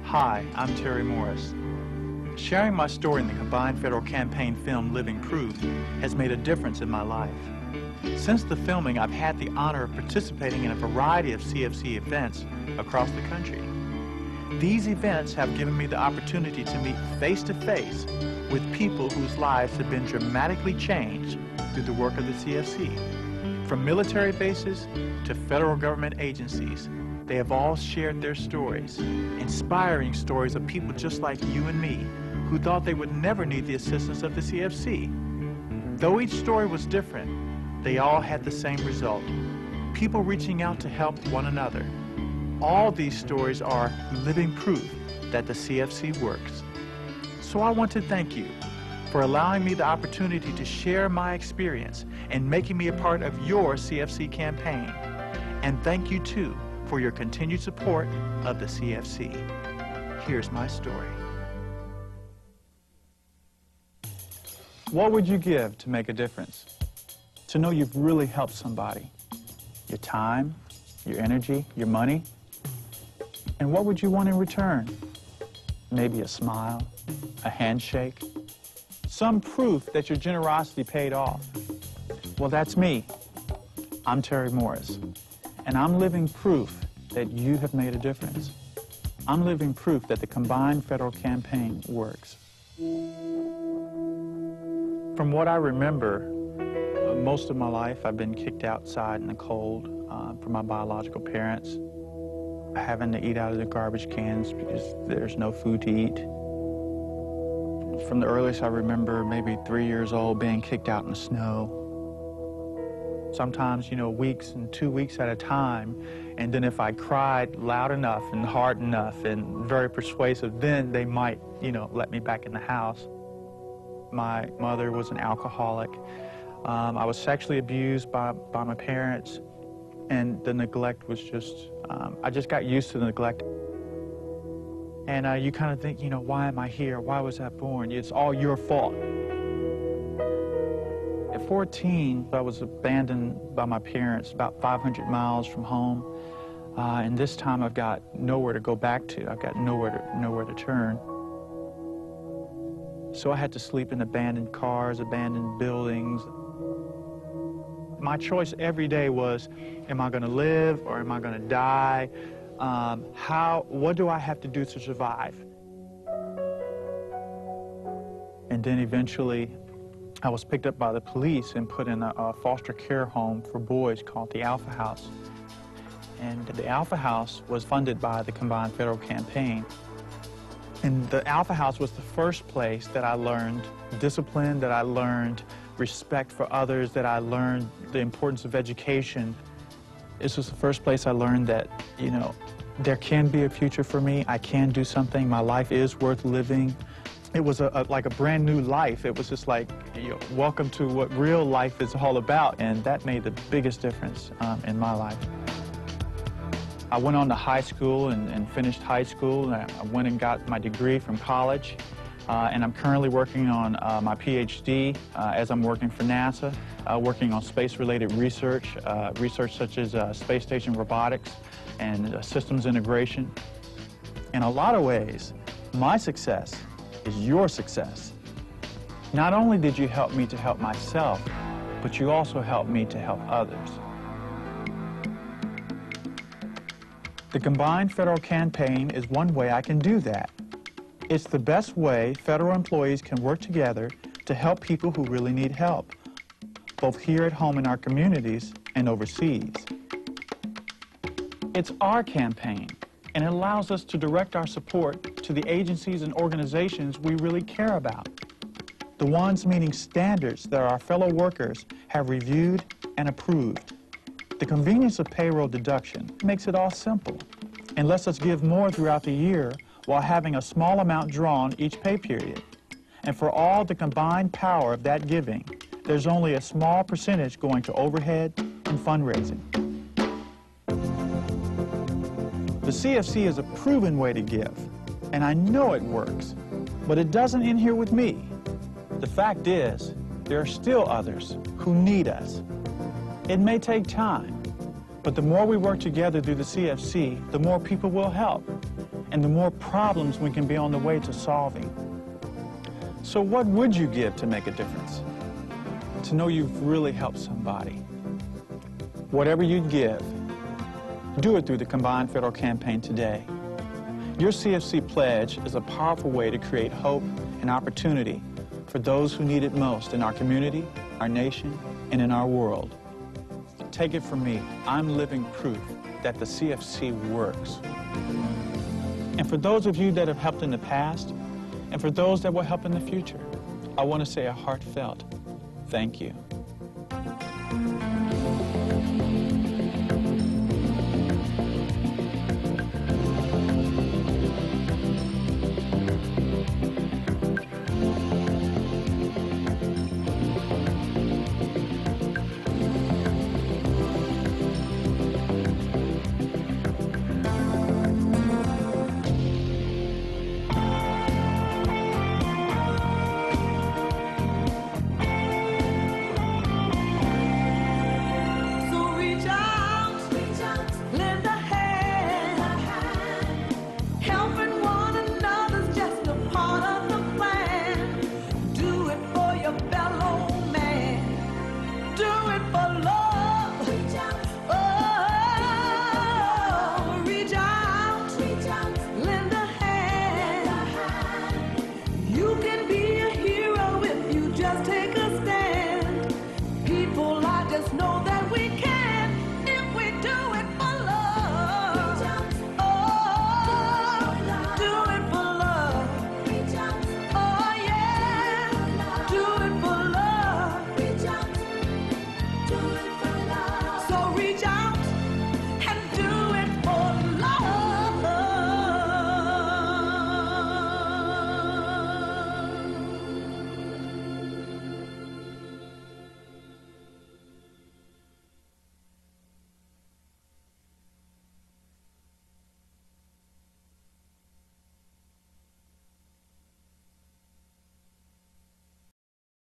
Hi, I'm Terry Morris. Sharing my story in the combined federal campaign film Living Proof has made a difference in my life. Since the filming, I've had the honor of participating in a variety of CFC events across the country. These events have given me the opportunity to meet face-to-face with people whose lives have been dramatically changed through the work of the CFC. From military bases to federal government agencies, they have all shared their stories, inspiring stories of people just like you and me, who thought they would never need the assistance of the CFC. Though each story was different, they all had the same result: people reaching out to help one another. All these stories are living proof that the CFC works. So I want to thank you for allowing me the opportunity to share my experience and making me a part of your CFC campaign. And thank you too for your continued support of the CFC. Here's my story. What would you give to make a difference? To know you've really helped somebody? Your time, your energy, your money? And what would you want in return? Maybe a smile, a handshake, some proof that your generosity paid off. Well, that's me. I'm Terry Morris, and I'm living proof that you have made a difference. I'm living proof that the combined federal campaign works. From what I remember, most of my life I've been kicked outside in the cold from my biological parents, having to eat out of the garbage cans because there's no food to eat. From the earliest I remember, maybe 3 years old, being kicked out in the snow. Sometimes, weeks and 2 weeks at a time. And then if I cried loud enough and hard enough and very persuasive, then they might, let me back in the house. My mother was an alcoholic. I was sexually abused by my parents, and the neglect was just, I just got used to the neglect. And you kind of think, why am I here? Why was I born? It's all your fault. At 14, I was abandoned by my parents about 500 miles from home. And this time I've got nowhere to go back to. I've got nowhere to turn. So I had to sleep in abandoned cars, abandoned buildings. My choice every day was, am I going to live or am I going to die? What do I have to do to survive? And then eventually I was picked up by the police and put in a foster care home for boys called the Alpha House. And the Alpha House was funded by the combined federal campaign. And the Alpha House was the first place that I learned discipline, that I learned respect for others, that I learned the importance of education. This was the first place I learned that, there can be a future for me. I can do something. My life is worth living. It was like a brand new life. It was just like, welcome to what real life is all about. And that made the biggest difference in my life. I went on to high school and finished high school. And I went and got my degree from college. And I'm currently working on my PhD as I'm working for NASA, working on space-related research, research such as space station robotics and systems integration. In a lot of ways, my success is your success. Not only did you help me to help myself, but you also helped me to help others. The combined federal campaign is one way I can do that. It's the best way federal employees can work together to help people who really need help, both here at home in our communities and overseas. It's our campaign, and it allows us to direct our support to the agencies and organizations we really care about, the ones meeting standards that our fellow workers have reviewed and approved. The convenience of payroll deduction makes it all simple and lets us give more throughout the year while having a small amount drawn each pay period. And for all the combined power of that giving, there's only a small percentage going to overhead and fundraising. The CFC is a proven way to give, and I know it works, but it doesn't end here with me. The fact is, there are still others who need us. It may take time, but the more we work together through the CFC, the more people will help. and the more problems we can be on the way to solving. So what would you give to make a difference? To know you've really helped somebody. Whatever you'd give, do it through the Combined Federal Campaign today. Your CFC pledge is a powerful way to create hope and opportunity for those who need it most in our community, our nation, and in our world. Take it from me, I'm living proof that the CFC works. And for those of you that have helped in the past, and for those that will help in the future, I want to say a heartfelt thank you.